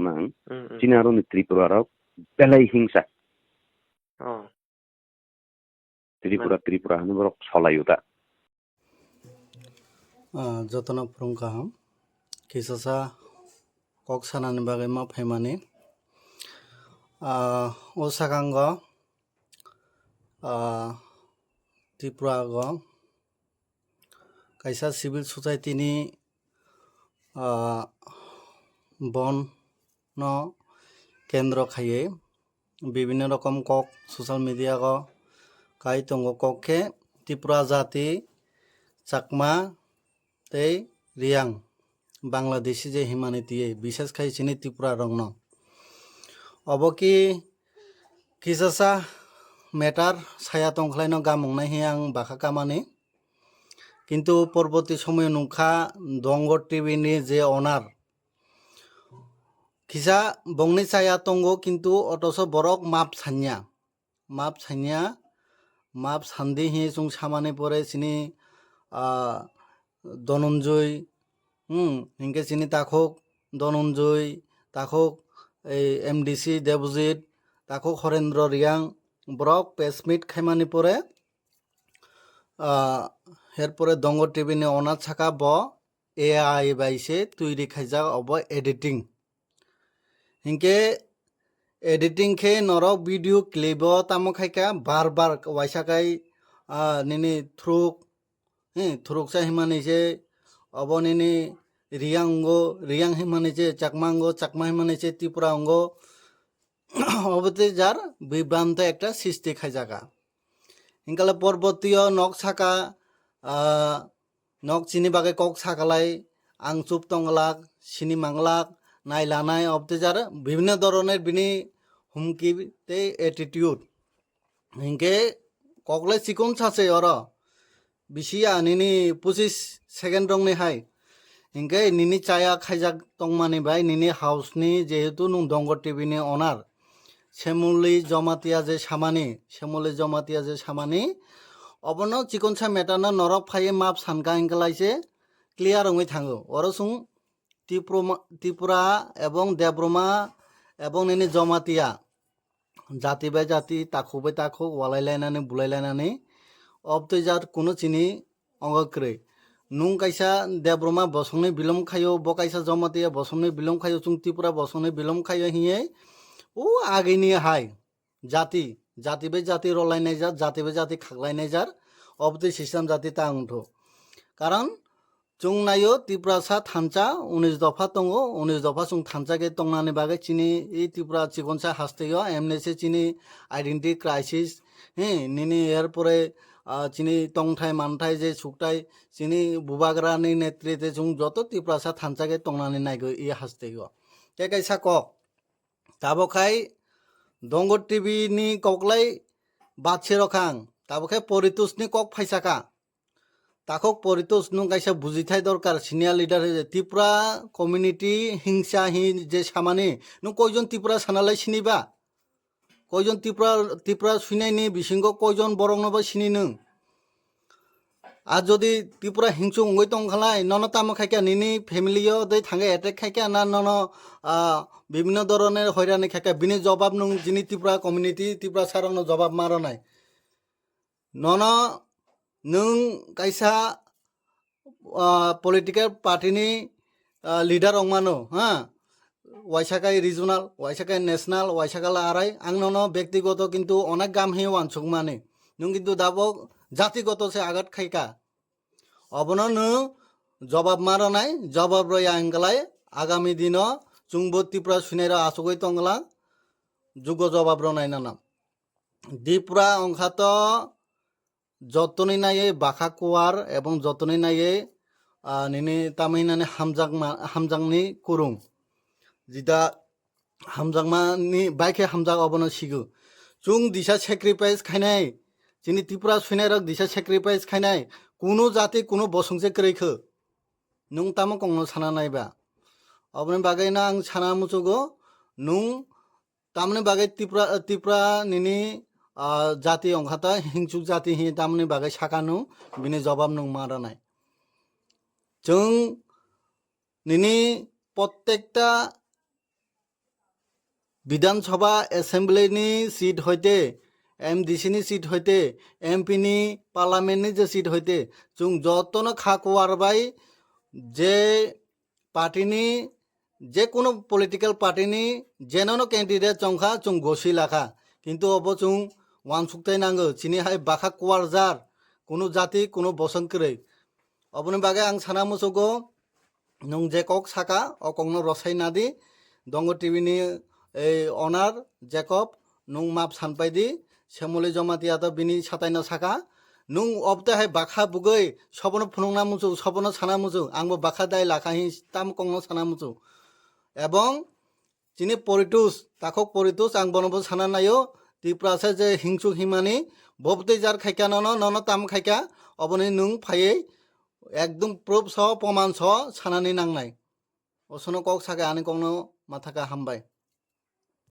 nang Chinaro ni Tripura rok belai hingsa Tripura hanu borok solayuta jotona prung kaham kisasa kok sanani bagai ma phaimani o sakango Tripura go kaisa civil society ni বন কেন্দ্র খাইয়ে বিভিন্ন রকম cock social media ক কাই তঙ্গ ককে ত্রিপুরা জাতি চাকমা তেই রিয়াং বাংলাদেশি যে humanity বিশেষ খাই চিনি ত্রিপুরা রংন অবকি কিসাসা মেটার ছায়া তংখলাইন গামংনাই হি আং বাখা কামানি কিন্তু পরবর্তী সময় নুখা দঙ্গ টিভিনি যে অনার কিসা বংনি ছায়া তঙ্গ কিন্তু অথচ বরক মাপ ছানিয়া মাপ সান্দি হি চুং সামানে পরে চিনি ধনঞ্জয় হিংকে চিনি তাখক ধনঞ্জয় তাখক এই এমডিসি দেবজিৎ তাখক হরেন্দ্র রিয়াং ব্রক পেসমিট খাইমানি পরে এরপরে দঙ্গ টিভি নি অনার ছাকা ব এআই বাইসে তৈরি খাইজা অব এডিটিং হিংকে এডিটিং খে নরক ভিডিও ক্লিপ তামো খাইকা বারবার ওয়াইসাকাই নিনি থ্রুক চা হিমানিছে অব নিনি রিয়াং হিমানিছে চাকমা হিমানিছে ত্রিপুরা অঙ্গ অবতে যার বিভ্রান্ত একটা সৃষ্টি খাইজাকা হিংকালে পরবর্তীয় নক ছাকা নক চিনি বাগে কক ছাকালাই আং চুপ তংলাক চিনি মাংলাক নাইলানাই অবতে যার বিভিন্ন ধরনের বিনি হুমকি তে এটিটিউড হিংকে ককলাই চিকন ছাছে or বিশিয়া Nini 25 second রংনি high হিংকে Nini Chhaya খাইজাক তংমানি by নিনি হাউসনি যেহেতু নুং দঙ্গ টিভিনি অনার শ্যামলি জমাতিয়া যে সামানি অবন চিকনসা মেটানো নরক ফাইয়ে মাপ সানকা হিংকালাইছে ক্লিয়ার রঙই থাঙ্গো অরসুং ত্রিপুরা এবং দেব্রমা এবং নিনি জমাতিয়া জাতি বাই জাতি তাখু বাই তাখু ওয়ালাইলাইনাनै বুলাইলাইনাनै অবতৈ জাত কোনো চিনি অঙ্গক্রে নুং কাইসা দেব্রমা বসংনি বিলম খাইও ব কাইসা জমাতিয়া বসংনি বিলম খাইও চুং ত্রিপুরা বসংনি বিলম খাইও হিয়ে ও আগেনি হাই জাতি বাই জাতি রলাইনাই যার জাতি বাই জাতি খাগলাইনাই যার অবতৈ সিস্টেম জাতি তা উঠো কারণ চুং নাইও ত্রিপুরা সা থানচা 19 দফা দङ 19 দফা চুং থানচাকে তংনানি বাগে চিনি এই ত্রিপুরা চিকনসা হাসতেও এমনেসে চিনি আইডেন্টি ক্রাইসিস নিনি এরপরে চিনি তংথাই মানথাই যে সুকটাই চিনি বুবাগ্রানি নেতৃত্বে চুং যত ত্রিপুরা সা থানচাকে তংনানি নাইগো ই হাসতেও তে কাইসা কক তাবখাই দঙ্গ টিভি নি ককলাই বাদছে রখাং তাবখাই পরিতোষনি কক ফাইসাকা তাকক পরিতোষ নুং কাইসা বুঝিথাই দরকার সিনিয়র লিডার ত্রিপুরা কমিউনিটি হিংসা যে সামানি নুং কয়জন ত্রিপুরা সানালাই সিনিবা কয়জন ত্রিপুরা শুনাইনি বিসিঙ্গ কয়জন বরং নবা সিনি নং আর যদি ত্রিপুরা হিংসু উঙ্গই তংখালাই নন তামো খাইকা নিনি ফ্যামিলিও দই থাঙ্গে এটেক খাইকা না নন বিভিন্ন ধরনের হয়রানি খাইকা বিনি জবাব নং যিনি ত্রিপুরা কমিউনিটি ত্রিপুরা সারং জবাব মারো নাই নন নং কাইসা পলিটিক্যাল পার্টিনি লিডার অংমানো ওয়াইসাকাই রিজনাল ওয়াইসাকাই ন্যাশনাল ওয়াইসাকালা আরাই আং নন ব্যক্তিগত কিন্তু অনেক গাম হি ওয়ানসুক মানে নং কিন্তু দাবক জাতিগত সে আঘাত খাইকা অবন জবাব মারো নাই জবাব রই আঙ্গলাই আগামী দিন চুংব ত্রিপুরা শুনাইরা আসগই তংলা যোগ্য জবাব রনাই নাম ত্রিপুরা অংখাত যতনি নাইয়ে বাখা কুয়ার এবং যতনি নাইয়ে নিনি তামিনানি হামজাংনি কুরুং जिदा हामजांमानि बाइके हामजाग अबनो सिगु चुं दिशा सेक्रिफाइस खाइनाय जिनि त्रिपुरा सुनायरक दिशा सेक्रिफाइस खाइनाय कुनु जाति कुनु बसंसे क्रेखो नुं तामो कंनो साना नायबा अबनि बागैना आं साना मुचुगो नुं तामनि बागै त्रिपुरा निनि जाति अंखाता हिंसुक जाति हि तामनि बागै साकानु बिनि जवाब नुं मारानाय जों निनि प्रत्येकटा বিধানসভা এসেম্বলিनि সিট হইতে MDCनि সিট হইতে MPनि পার্লামেন্টनि যে সিট হইতে जों যতনো খাকুয়ারবাই যে পার্টিनि যে কোনো পলিটিক্যাল পার্টিनि যেন ক্যান্ডিডেট চংখা जों গসি লাখা কিন্তু অব जों ওয়ানসুকতাই নাঙ্গো চিনিহাই বাখা কুয়ারজার কোনো জাতি কোনো বসনকरै অবনি বাগে আং সানা মুসুগো নং যে কক সাকা অকংনো রসাই নাদি দঙ্গ টিভিनि এই অনার জেকব নং মাপ সানপাইদি শ্যামলি জমাতিয়া তো বিনি সাতাইনো সাকা নং অবতে হাই বাখা বুগৈ সবনো ফুনংনা মুসু সবনো সানা মুসু আংবো বাখা দাই লাখাহি তাম কংনো সানা মুসু এবং চিনি পরিটুস তাকক পরিটুস আং বনবো সানা নাইও ত্রিপুরাসে যে হিংসুক হিমানি ববতে যার খাইকা নন তাম খাইকা অবনি নং ফাইয়ে একদম প্রুফ সহ প্রমাণ সহ সানানি নাংনাই অসনো কক সাকে আনি কংনো মাথাকা হামবাই